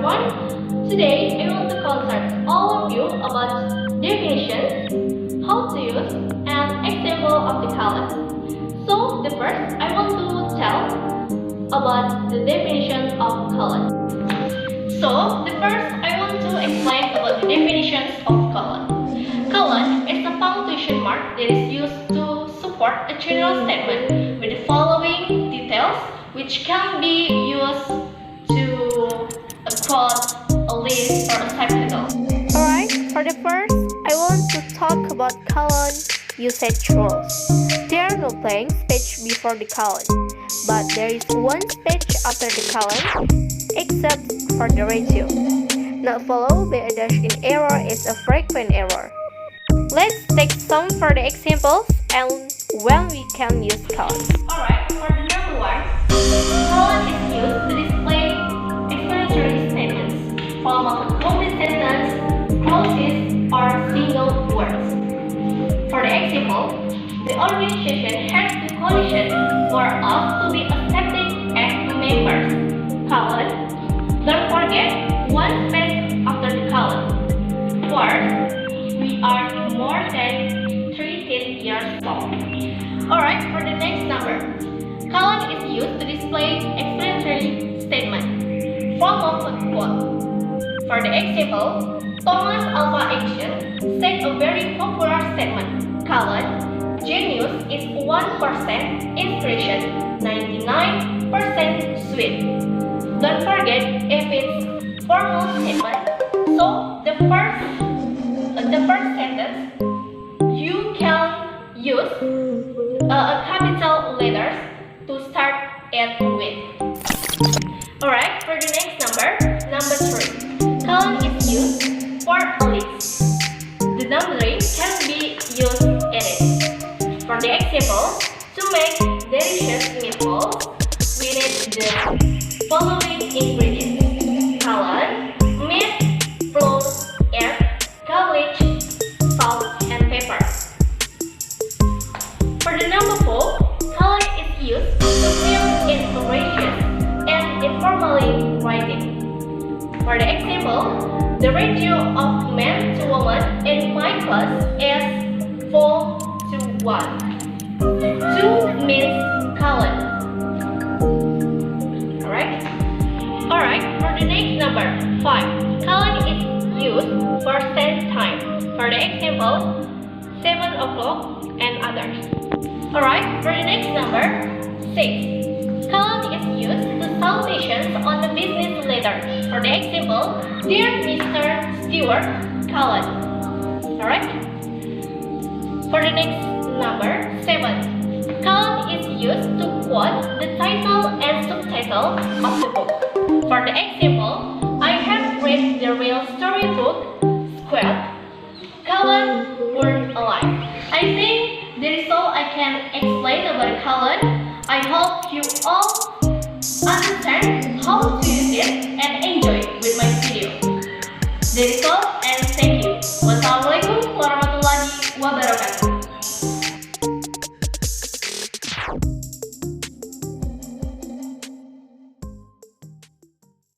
everyone. Today I want to consult all of you about definitions, how to use, and example of the color. So the first I want to tell about the definition of color. So the first I want to explain about the definitions of color. Color is a punctuation mark that is used to support a general statement with the following details, which can be used to quote, a list, or a subtitle. Alright, for the first, I want to talk about colon usage rules. There are no blank space before the colon, but there is one space after the colon, except for the ratio. Not followed by a dash in error is a frequent error. Let's take some further examples and when we can use colons. Alright, for the number one, colon is used to display explanatory statements, form of a complete sentence, clauses, or single words. For the example, the organization has the condition for us to be accepted as members. Colon. Don't forget one space after the colon. First, we are more than 13 years old. Alright, for the next number. Colon is used to display explanatory statement, form of a quote. For the example, Thomas Alva Edison said a very popular statement, colon, genius is 1% inspiration, 99% sweet. Don't forget if it's formal statement. So the first sentence you can use a capital letters to start it with. Alright, for the next number 3. Colon is used for a list. The numbering can be used in it. For the example, to make delicious meatballs, we need the following ingredients: colon, meat, flour, egg, garlic, salt, and pepper. For the number 4, colon is used to fill in narrations and informally writing. For the example, the ratio of men to women in my class is 4:1. 2 means colon. Alright, for the next number 5, colon is used for set time. For the example, 7 o'clock and others. Alright, for the next number 6, colon is used to salutations on the business letter. For the example, dear Mr. Stewart, colon. Alright. For the next number 7, colon is used to quote the title and subtitle of the book. For the example, I have read the real story book, Squid, colon, Born Alive. I think that is all I can explain about colon. I hope you all understand how to